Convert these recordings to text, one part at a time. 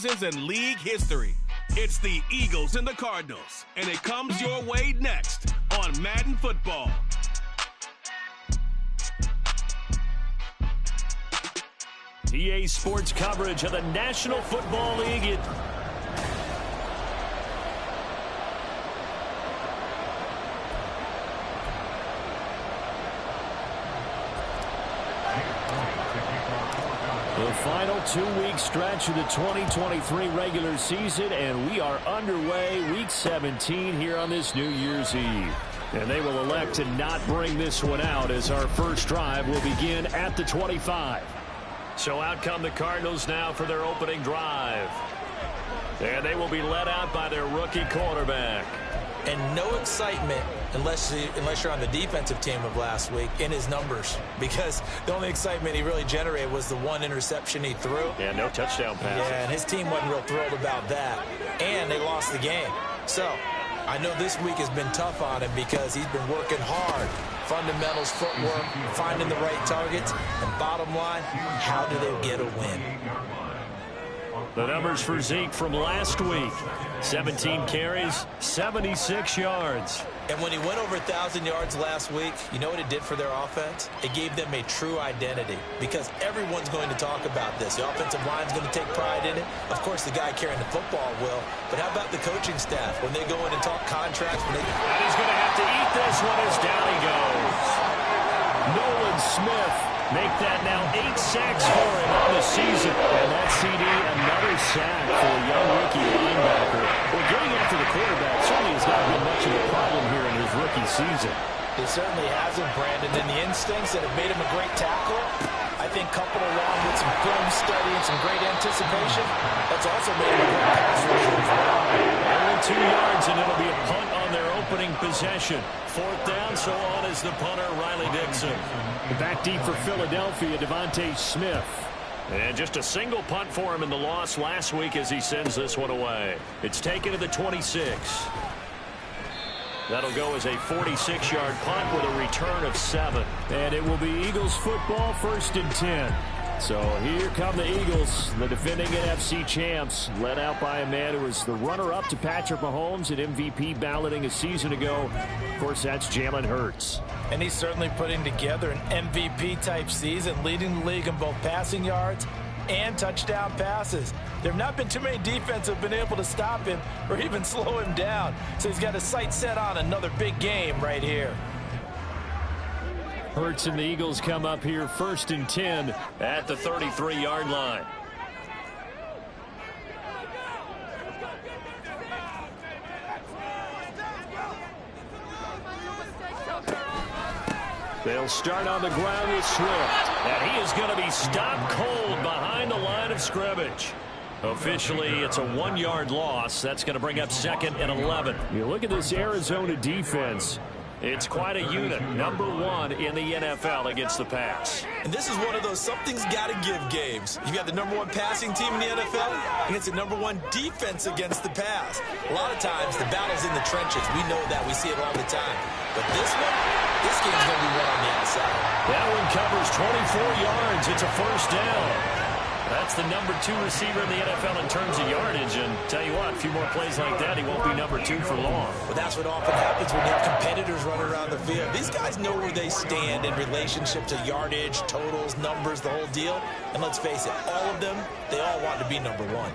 seasons in league history. It's the Eagles and the Cardinals, and it comes your way next on Madden Football. EA Sports coverage of the National Football League. The final two-week stretch of the 2023 regular season, and we are underway week 17 here on this New Year's Eve. And they will elect to not bring this one out as our first drive will begin at the 25. So out come the Cardinals now for their opening drive. And they will be led out by their rookie quarterback. And no excitement unless you're on the defensive team of last week in his numbers, because the only excitement he really generated was the one interception he threw. Yeah, no touchdown pass. Yeah, and his team wasn't real thrilled about that. And they lost the game. So I know this week has been tough on him because he's been working hard. Fundamentals, footwork, finding the right targets. And bottom line, how do they get a win? The numbers for Zeke from last week. 17 carries, 76 yards. And when he went over 1,000 yards last week, you know what it did for their offense? It gave them a true identity, because everyone's going to talk about this. The offensive line's going to take pride in it. Of course, the guy carrying the football will. But how about the coaching staff when they go in and talk contracts? And he's going to have to eat this one as down he goes. Nolan Smith make that now 8 sacks for him on the season. And that CD, another sack for a young rookie linebacker. Well, getting after the quarterback certainly has not been much of a problem here in his rookie season. It certainly hasn't, Brandon. And the instincts that have made him a great tackler, I think coupled along with some film study and some great anticipation, that's also made him a great pass rusher as well. Only 2 yards, and it'll be a punt on their opening possession. 4th down, so on is the punter, Riley Dixon. Back deep for Philadelphia, Devontae Smith. And just a single punt for him in the loss last week as he sends this one away. It's taken to the 26. That'll go as a 46-yard punt with a return of 7. And it will be Eagles football, 1st and 10. So here come the Eagles, the defending NFC champs, led out by a man who was the runner-up to Patrick Mahomes at MVP balloting a season ago. Of course, that's Jalen Hurts. And he's certainly putting together an MVP-type season, leading the league in both passing yards and touchdown passes. There have not been too many defenses have been able to stop him or even slow him down. So he's got his sights set on another big game right here. Hurts and the Eagles come up here 1st and 10 at the 33-yard line. They'll start on the ground with Swift. And he is going to be stopped cold behind the line of scrimmage. Officially, it's a 1-yard loss. That's going to bring up 2nd and 11. You look at this Arizona defense. It's quite a unit, number 1 in the NFL against the pass. And this is one of those something's got to give games. You've got the number 1 passing team in the NFL against the number 1 defense against the pass. A lot of times, the battle's in the trenches. We know that. We see it all the time. But this game's going to be won on the outside. That one covers 24 yards. It's a 1st down. That's the number 2 receiver in the NFL in terms of yardage. And tell you what, a few more plays like that, he won't be number 2 for long. Well, that's what often happens when you have competitors running around the field. These guys know where they stand in relationship to yardage, totals, numbers, the whole deal. And let's face it, all of them, they all want to be number 1.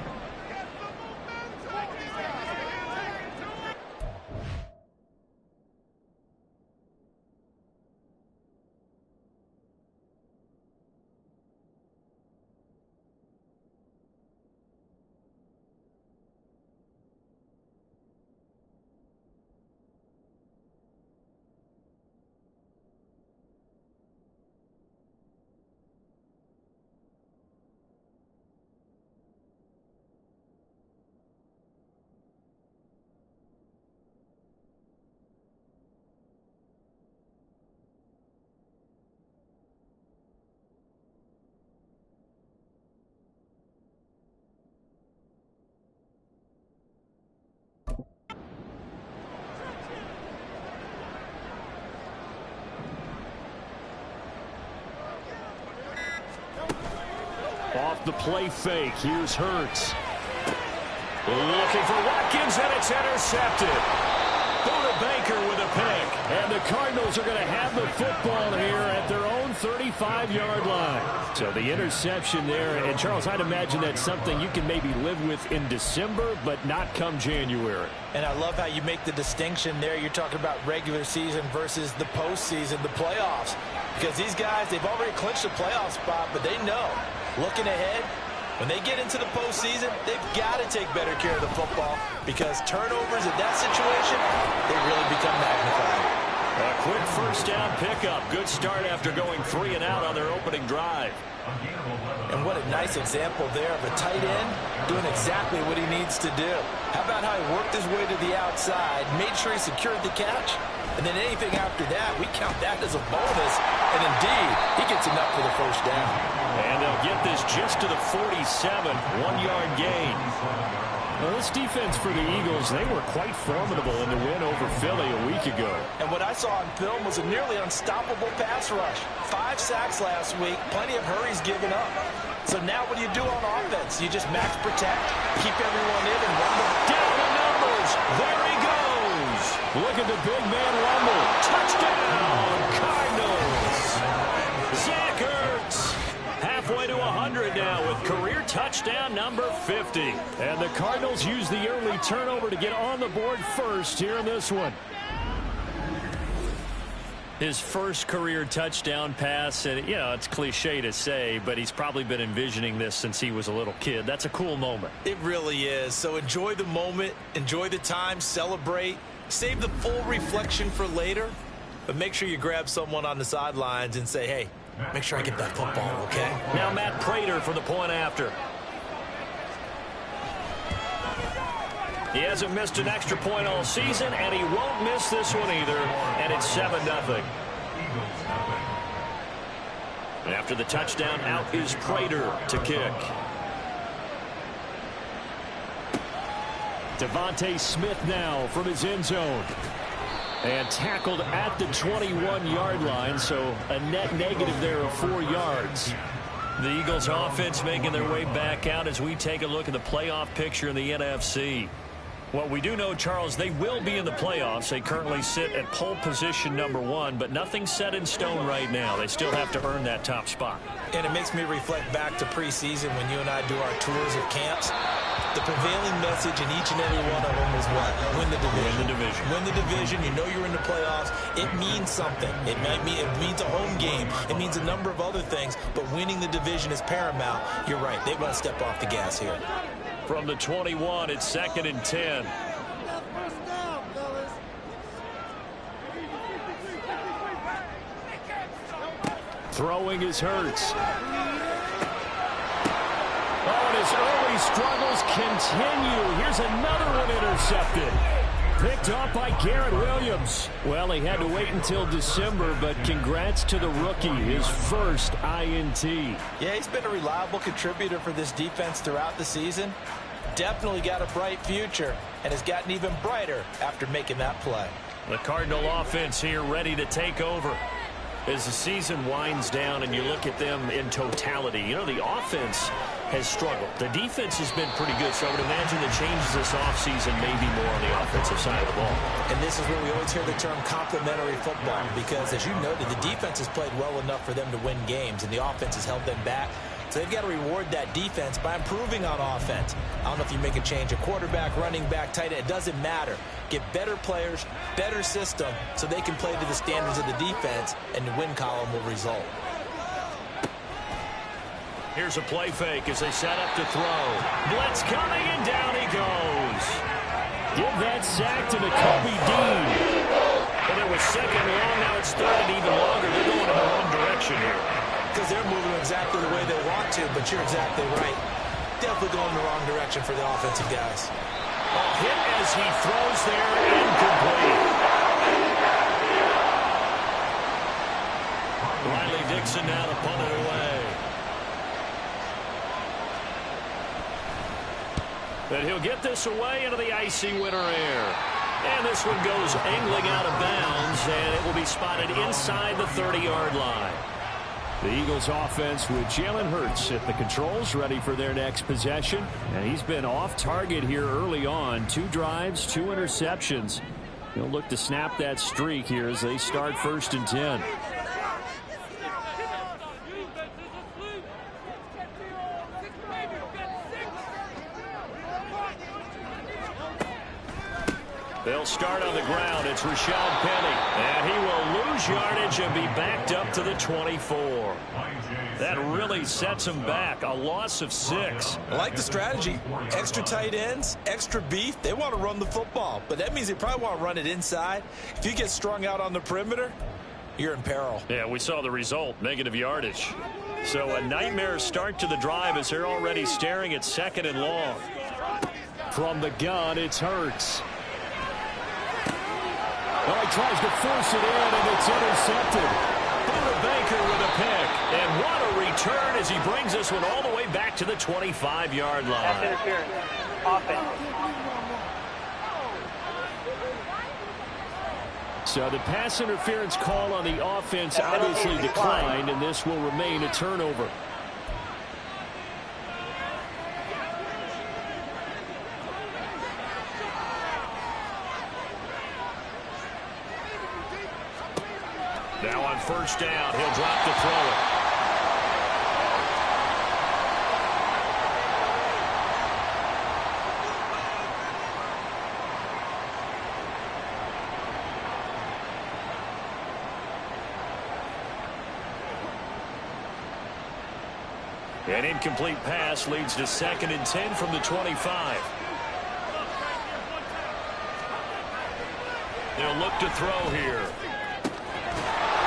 Off the play fake, here's Hurts. Looking for Watkins, and it's intercepted. Buda Baker with a pick. And the Cardinals are going to have the football here at their own 35-yard line. So the interception there. And, Charles, I'd imagine that's something you can maybe live with in December, but not come January. And I love how you make the distinction there. You're talking about regular season versus the postseason, the playoffs. Because these guys, they've already clinched a playoff spot, but they know, looking ahead, when they get into the postseason, they've got to take better care of the football because turnovers in that situation, they really become magnified. A quick first down pickup. Good start after going 3 and out on their opening drive. And what a nice example there of a tight end doing exactly what he needs to do. How about how he worked his way to the outside, made sure he secured the catch, and then anything after that, we count that as a bonus. And indeed, he gets enough for the first down. And they'll get this just to the 47, 1-yard gain. Well, this defense for the Eagles, they were quite formidable in the win over Philly a week ago. And what I saw on film was a nearly unstoppable pass rush. 5 sacks last week, plenty of hurries given up. So now what do you do on offense? You just max protect, keep everyone in, and run down the numbers. There he goes. Look at the big man rumble. Touchdown, Cardinals. Zach Ertz. Halfway to 100 now with career touchdown number 50. And the Cardinals use the early turnover to get on the board first here in this one. His first career touchdown pass, and you know, it's cliche to say, but he's probably been envisioning this since he was a little kid. That's a cool moment. It really is. So enjoy the moment, enjoy the time, celebrate, save the full reflection for later, but make sure you grab someone on the sidelines and say, hey, make sure I get that football, okay? Now Matt Prater for the point after. He hasn't missed an extra point all season, and he won't miss this one either, and it's 7-0. After the touchdown, out is Prater to kick. Devontae Smith now from his end zone. And tackled at the 21-yard line, so a net negative there of 4 yards. The Eagles offense making their way back out as we take a look at the playoff picture in the NFC. Well, we do know, Charles, they will be in the playoffs. They currently sit at pole position number 1, but nothing's set in stone right now. They still have to earn that top spot. And it makes me reflect back to preseason when you and I do our tours of camps. The prevailing message in each and every one of them is what? Win the division. Win the division. Win the division. You know you're in the playoffs. It means something. It means a home game. It means a number of other things, but winning the division is paramount. You're right. They want to step off the gas here. From the 21, it's 2nd and 10. Throwing is Hurts. Oh, and his early struggles continue. Here's another one intercepted. Picked off by Garrett Williams. Well, he had to wait until December, but congrats to the rookie, his first INT. Yeah, he's been a reliable contributor for this defense throughout the season. Definitely got a bright future and has gotten even brighter after making that play. The Cardinal offense here ready to take over. As the season winds down and you look at them in totality, you know, the offense has struggled. The defense has been pretty good, so I would imagine the changes this offseason may be more on the offensive side of the ball. And this is where we always hear the term complementary football because, as you noted, the defense has played well enough for them to win games, and the offense has held them back. So they've got to reward that defense by improving on offense. I don't know if you make a change, a quarterback, running back, tight end, it doesn't matter. Get better players, better system, so they can play to the standards of the defense, and the win column will result. Here's a play fake as they set up to throw. Blitz coming, and down he goes. Give that sack to Nakobe Dean. Well, there was 2nd and long, now it's 3rd and even longer. They're going in the wrong direction here. Because they're moving exactly the way they want to, but you're exactly right. Definitely going in the wrong direction for the offensive guys. Hit as he throws there, incomplete. Riley Dixon now to punt it away. And he'll get this away into the icy winter air. And this one goes angling out of bounds, and it will be spotted inside the 30-yard line. The Eagles offense with Jalen Hurts at the controls, ready for their next possession. And he's been off target here early on. 2 drives, 2 interceptions. He'll look to snap that streak here as they start 1st and 10. They'll start on the ground. It's Rashad Penny. And he will lose yardage and be backed up to the 24. That really sets him back. A loss of 6. I like the strategy. Extra tight ends, extra beef. They want to run the football. But that means they probably want to run it inside. If you get strung out on the perimeter, you're in peril. Yeah, we saw the result. Negative yardage. So a nightmare start to the drive as they're already staring at 2nd and long. From the gun, it's Hurts. Well, he tries to force it in, and it's intercepted. Buda Baker with a pick. And what a return as he brings this one all the way back to the 25-yard line. That's interference. Offense. So the pass interference call on the offense obviously declined, and this will remain a turnover. Now on 1st down, he'll drop to throw it. An incomplete pass leads to 2nd and 10 from the 25. They'll look to throw here.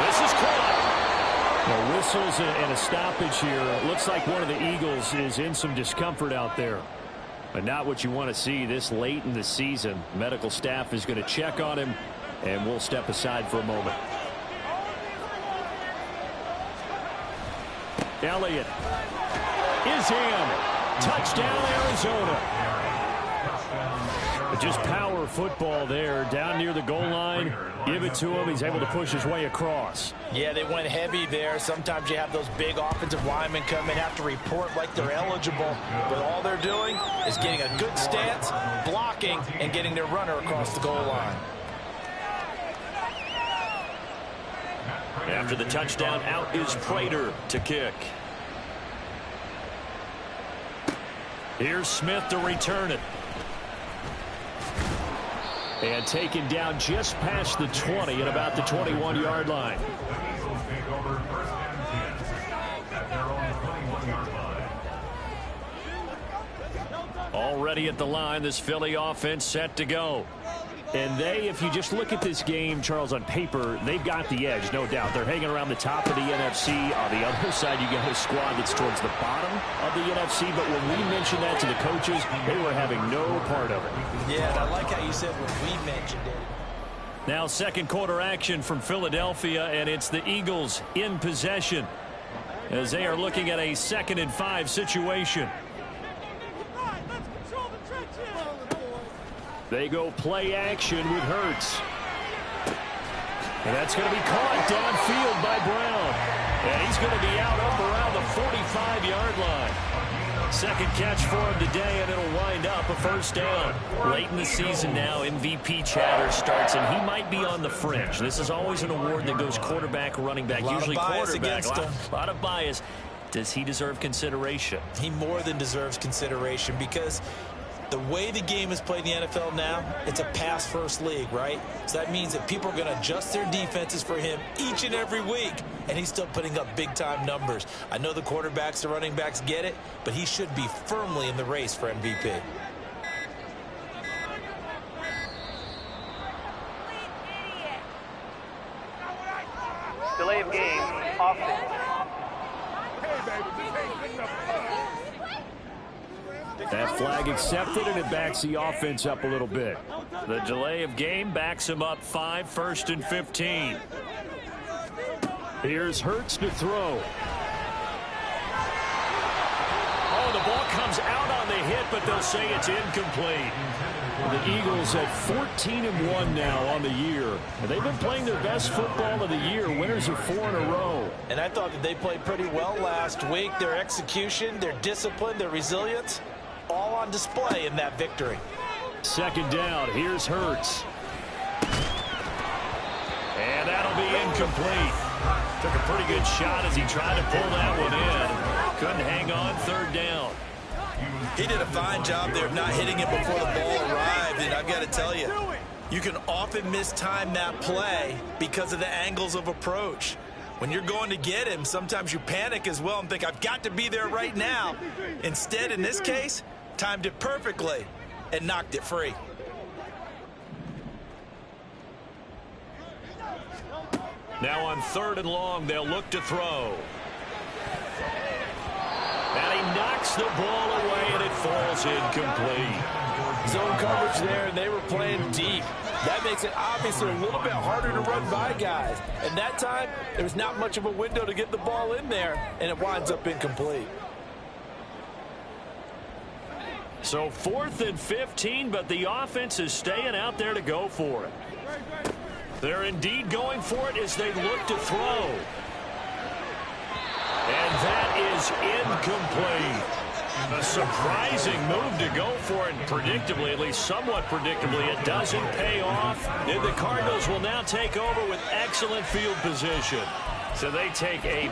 This is caught. Well, whistles and a stoppage here. It looks like one of the Eagles is in some discomfort out there. But not what you want to see this late in the season. Medical staff is going to check on him, and we'll step aside for a moment. Elliott is in. Touchdown, Arizona. Just power football there, down near the goal line. Give it to him. He's able to push his way across. Yeah, they went heavy there. Sometimes you have those big offensive linemen come in, have to report like they're eligible. But all they're doing is getting a good stance, blocking, and getting their runner across the goal line. After the touchdown, out is Prater to kick. Here's Smith to return it. And taken down just past the 20 at about the 21-yard line. Already at the line, this Philly offense set to go. And they, if you just look at this game, Charles, on paper, they've got the edge, no doubt. They're hanging around the top of the NFC. On the other side, you got a squad that's towards the bottom of the NFC. But when we mentioned that to the coaches, they were having no part of it. Yeah, and I like how you said when we mentioned it. Now 2nd quarter action from Philadelphia, and it's the Eagles in possession as they are looking at a 2nd and 5 situation. They go play action with Hurts. And that's going to be caught downfield by Brown. And he's going to be out up around the 45-yard line. 2nd catch for him today, and it'll wind up a 1st down. Late in the season now, MVP chatter starts, and he might be on the fringe. This is always an award that goes quarterback, running back, usually quarterback. A lot of bias. Does he deserve consideration? He more than deserves consideration because the way the game is played in the NFL now, it's a pass-first league, right? So that means that people are going to adjust their defenses for him each and every week, and he's still putting up big-time numbers. I know the quarterbacks, the running backs get it, but he should be firmly in the race for MVP. Delay of game. Offense. That flag accepted, and it backs the offense up a little bit. The delay of game backs him up 5, 1st and 15. Here's Hurts to throw. Oh, the ball comes out on the a hit, but they'll say it's incomplete. The Eagles at 14-1 now on the year. And they've been playing their best football of the year, winners of 4 in a row. And I thought that they played pretty well last week. Their execution, their discipline, their resilience, all on display in that victory. Second down, here's Hurts. And that'll be incomplete. Took a pretty good shot as he tried to pull that one in. Couldn't hang on, third down. He did a fine job there of not hitting it before the ball arrived, and I've got to tell you, you can often mistime that play because of the angles of approach. When you're going to get him, sometimes you panic as well and think, I've got to be there right now. Instead, in this case, timed it perfectly and knocked it free. Now on 3rd and long, they'll look to throw. And he knocks the ball away, and it falls incomplete. Zone coverage there, and they were playing deep. That makes it obviously a little bit harder to run by guys. And that time, there was not much of a window to get the ball in there, and it winds up incomplete. So 4th and 15, but the offense is staying out there to go for it. They're indeed going for it as they look to throw. And that is incomplete. A surprising move to go for it, and predictably, at least somewhat predictably, it doesn't pay off. And the Cardinals will now take over with excellent field position. So they take a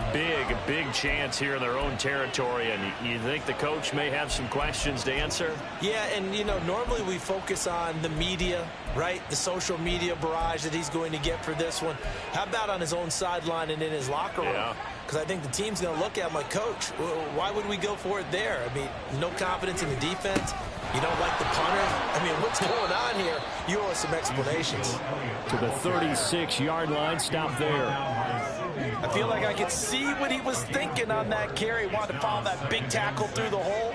big chance here in their own territory, and you think the coach may have some questions to answer? Yeah, and, you know, normally we focus on the media, right? The social media barrage that he's going to get for this one. How about on his own sideline and in his locker room? Yeah. Because I think the team's going to look at him like, Coach, why would we go for it there? I mean, no confidence in the defense. You don't like the punter? I mean, what's going on here? You owe us some explanations. To the 36-yard line, stop there. I feel like I could see what he was thinking on that carry. Wanted to follow that big tackle through the hole.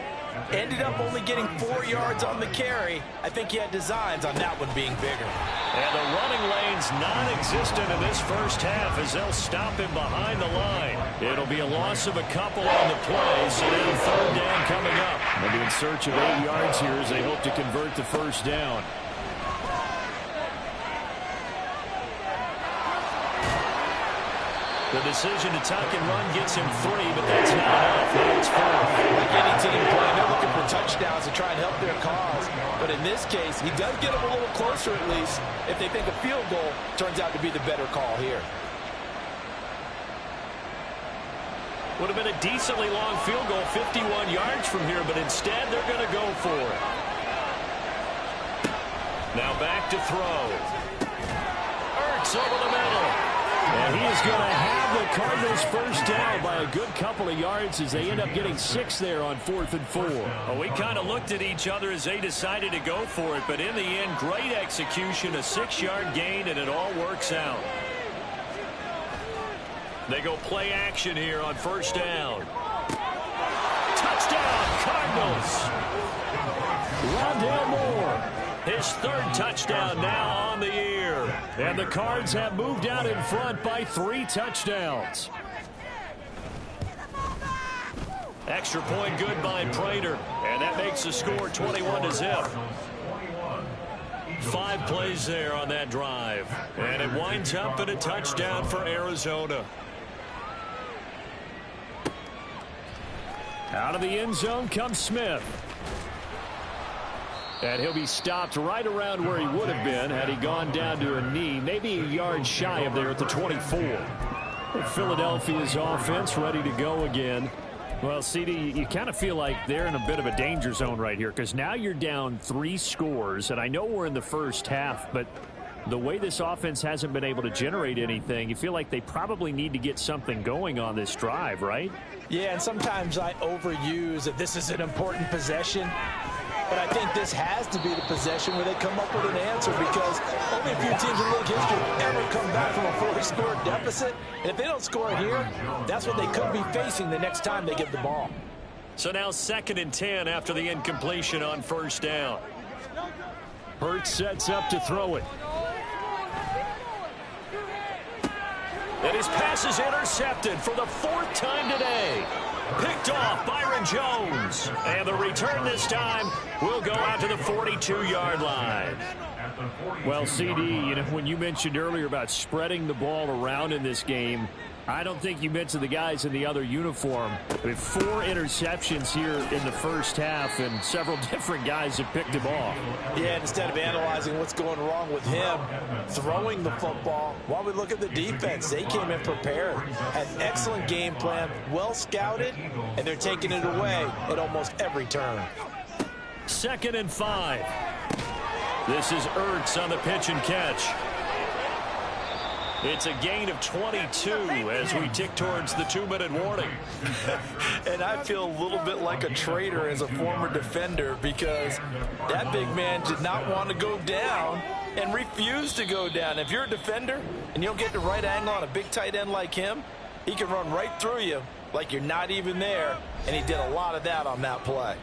Ended up only getting 4 yards on the carry. I think he had designs on that one being bigger. And the running lane's non-existent in this first half as they'll stop him behind the line. It'll be a loss of a couple on the play, so now 3rd down coming up. They'll be in search of 8 yards here as they hope to convert the first down. The decision to tuck and run gets him 3, but that's not enough. Now it's 4. Like any team playing, they're looking for touchdowns to try and help their cause. But in this case, he does get them a little closer at least if they think a field goal turns out to be the better call here. Would have been a decently long field goal, 51 yards from here, but instead they're going to go for it. Now back to throw. Hurts over the middle. And he is going to have the Cardinals first down by a good couple of yards as they end up getting 6 there on 4th and 4. Well, we kind of looked at each other as they decided to go for it, but in the end, great execution, a 6-yard gain, and it all works out. They go play action here on first down. Touchdown, Cardinals! Rondale Moore, his 3rd touchdown now on the year. And the Cards have moved out in front by 3 touchdowns. Extra point good by Prater, and that makes the score 21-0. 5 plays there on that drive, and it winds up in a touchdown for Arizona. Out of the end zone comes Smith. And he'll be stopped right around where he would have been had he gone down to a knee, maybe a yard shy of there at the 24. Philadelphia's offense ready to go again. Well, CD, you kind of feel like they're in a bit of a danger zone right here because now you're down 3 scores, and I know we're in the first half, but the way this offense hasn't been able to generate anything, you feel like they probably need to get something going on this drive, right? Yeah, and sometimes I overuse that this is an important possession. But I think this has to be the possession where they come up with an answer because only a few teams in league history ever come back from a 4-score deficit. And if they don't score it here, that's what they could be facing the next time they get the ball. So now 2nd and 10 after the incompletion on first down. Hurts sets up to throw it. And his pass is intercepted for the 4th time today. Picked off Byron Jones. And the return this time will go out to the 42-yard line. Well, CD, you know, when you mentioned earlier about spreading the ball around in this game, I don't think you mentioned the guys in the other uniform. I mean, 4 interceptions here in the first half, and several different guys have picked him off. Yeah, and instead of analyzing what's going wrong with him throwing the football, while we look at the defense, they came in prepared, had an excellent game plan, well scouted, and they're taking it away at almost every turn. 2nd and 5. This is Ertz on the pitch and catch. It's a gain of 22 as we tick towards the 2-minute warning. And I feel a little bit like a traitor as a former defender because that big man did not want to go down and refused to go down. If you're a defender and you don't get the right angle on a big tight end like him, he can run right through you like you're not even there, and he did a lot of that on that play.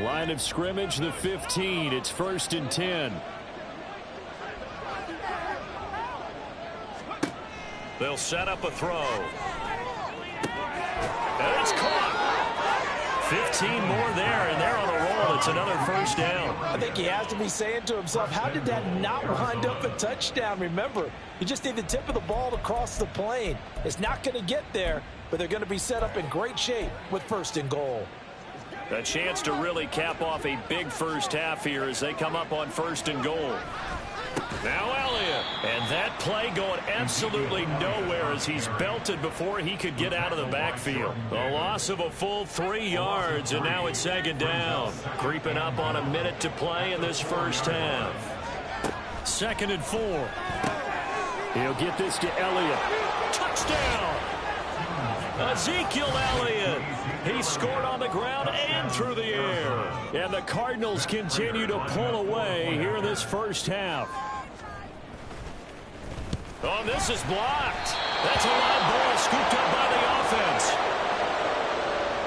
Line of scrimmage, the 15. It's 1st and 10. They'll set up a throw. And it's caught. 15 more there, and they're on a roll. It's another first down. I think he has to be saying to himself, how did that not wind up a touchdown? Remember, you just need the tip of the ball to cross the plane. It's not going to get there, but they're going to be set up in great shape with 1st and goal. A chance to really cap off a big first half here as they come up on 1st and goal. Now Elliott. And that play going absolutely nowhere as he's belted before he could get out of the backfield. A loss of a full 3 yards, and now it's 2nd down. Creeping up on a minute to play in this first half. 2nd and 4. He'll get this to Elliott. Touchdown! Ezekiel Elliott. He scored on the ground and through the air. And the Cardinals continue to pull away here in this first half. Oh, this is blocked. That's a live ball scooped up by the offense.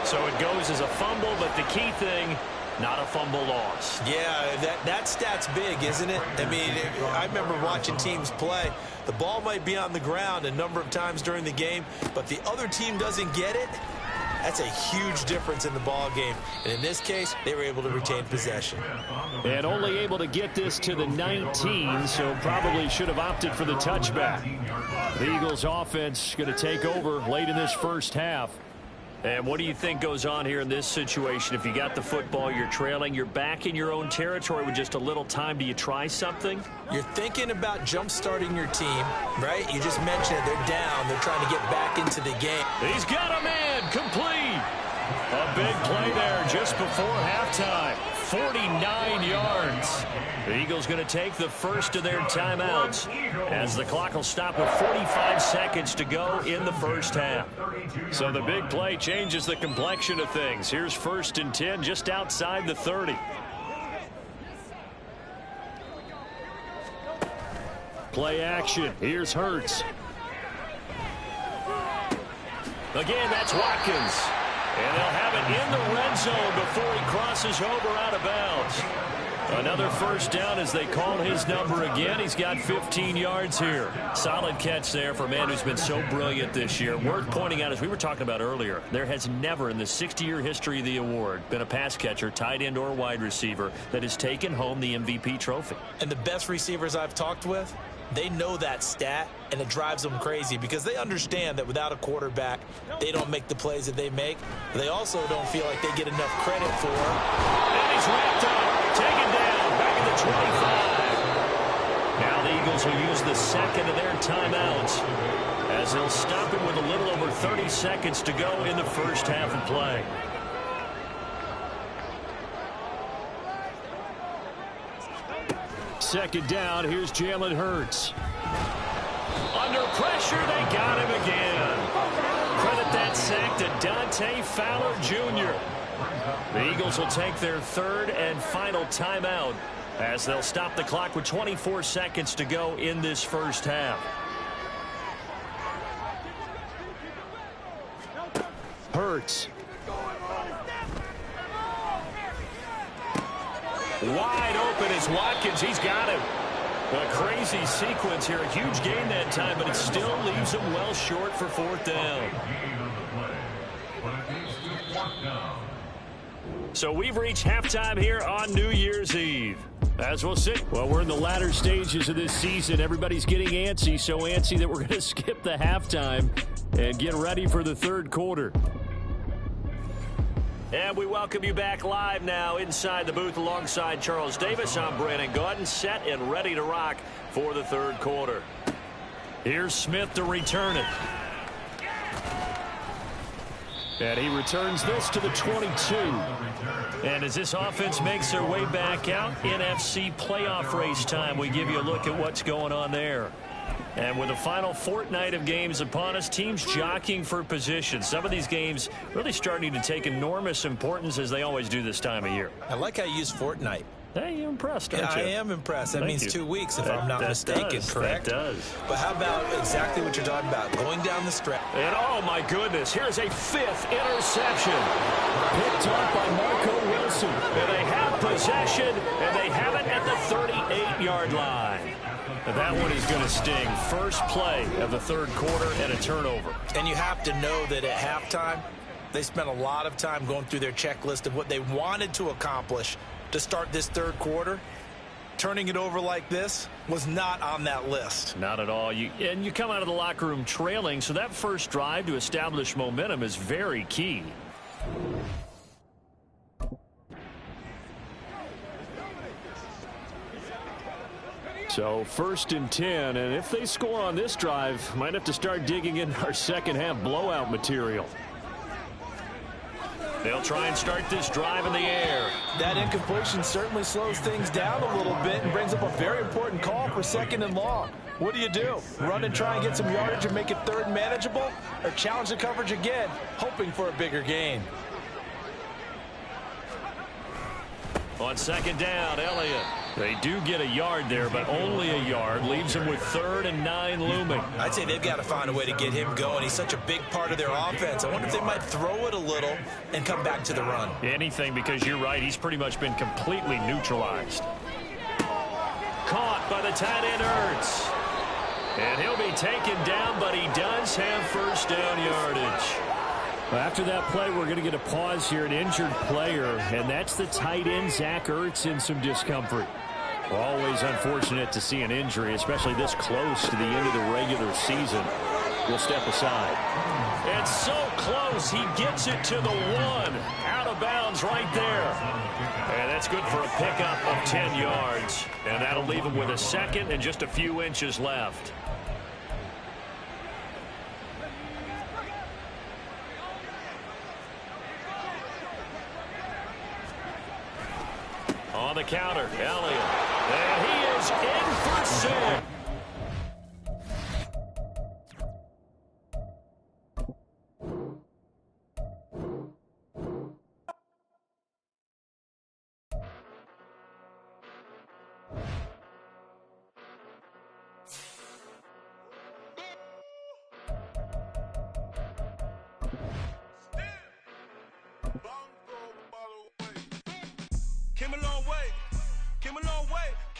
So it goes as a fumble, but the key thing, not a fumble loss. Yeah, that stat's big, isn't it? I mean, I remember watching teams play. The ball might be on the ground a number of times during the game, but the other team doesn't get it. That's a huge difference in the ball game. And in this case, they were able to retain possession. And only able to get this to the 19, so probably should have opted for the touchback. The Eagles offense going to take over late in this first half. And what do you think goes on here in this situation? If you got the football, you're trailing, you're back in your own territory with just a little time. Do you try something? You're thinking about jump-starting your team, right? You just mentioned it. They're down. They're trying to get back into the game. He's got a man. Complete. A big play there just before halftime. 49 yards. The Eagles going to take the first of their timeouts as the clock will stop with 45 seconds to go in the first half. So the big play changes the complexion of things. Here's 1st and 10 just outside the 30. Play action. Here's Hurts. Again, that's Watkins. And they'll have it in the red zone before he crosses over out of bounds. Another first down as they call his number again. He's got 15 yards here. Solid catch there for a man who's been so brilliant this year. Worth pointing out, as we were talking about earlier, there has never in the 60-year history of the award been a pass catcher, tight end, or wide receiver that has taken home the MVP trophy. And the best receivers I've talked with, they know that stat, and it drives them crazy because they understand that without a quarterback, they don't make the plays that they make. They also don't feel like they get enough credit for. And he's wrapped up, taken down, back at the 25. Now the Eagles will use the second of their timeouts as they'll stop him with a little over 30 seconds to go in the first half of play. Second down, here's Jalen Hurts. Under pressure, they got him again. Credit that sack to Dante Fowler Jr. The Eagles will take their third and final timeout as they'll stop the clock with 24 seconds to go in this first half. Hurts. Wide open is Watkins. He's got him. A crazy sequence here. A huge gain that time, but it still leaves him well short for 4th down. So we've reached halftime here on New Year's Eve. As we'll sit, well, we're in the latter stages of this season. Everybody's getting antsy, so antsy that we're going to skip the halftime and get ready for the third quarter. And we welcome you back live now inside the booth alongside Charles Davis. I'm Brandon Gaudin, set and ready to rock for the third quarter. Here's Smith to return it. And he returns this to the 22. And as this offense makes their way back out, NFC playoff race time, we give you a look at what's going on there. And with the final fortnight of games upon us, teams jockeying for position. Some of these games really starting to take enormous importance as they always do this time of year. I like how you use fortnight. Hey, you're impressed, aren't you? I am impressed. That means 2 weeks, if I'm not mistaken, does, correct? That does. But how about exactly what you're talking about, going down the stretch? And, oh, my goodness, here's a fifth interception. Picked off by Marco Wilson. And they have possession, and they have it at the 38-yard line. And that one is going to sting. First play of the third quarter and a turnover. And you have to know that at halftime, they spent a lot of time going through their checklist of what they wanted to accomplish to start this third quarter. Turning it over like this was not on that list. Not at all. And you come out of the locker room trailing, so that first drive to establish momentum is very key. So 1st and 10, and if they score on this drive, might have to start digging in our second half blowout material. They'll try and start this drive in the air. That incompletion certainly slows things down a little bit and brings up a very important call for 2nd and long. What do? Run and try and get some yardage and make it third and manageable? Or challenge the coverage again, hoping for a bigger gain? On 2nd down, Elliott. They do get a yard there, but only a yard. Leaves them with 3rd and 9 looming. I'd say they've got to find a way to get him going. He's such a big part of their offense. I wonder if they might throw it a little and come back to the run. Anything, because you're right. He's pretty much been completely neutralized. Caught by the tight end, Ertz. And he'll be taken down, but he does have first down yardage. After that play, we're going to get a pause here, an injured player, and that's the tight end, Zach Ertz, in some discomfort. Always unfortunate to see an injury, especially this close to the end of the regular season. We'll step aside. It's so close, he gets it to the 1. Out of bounds right there. And that's good for a pickup of 10 yards. And that'll leave him with a second and just a few inches left. On the counter, Elliott. And he is in for 6. Came a long way.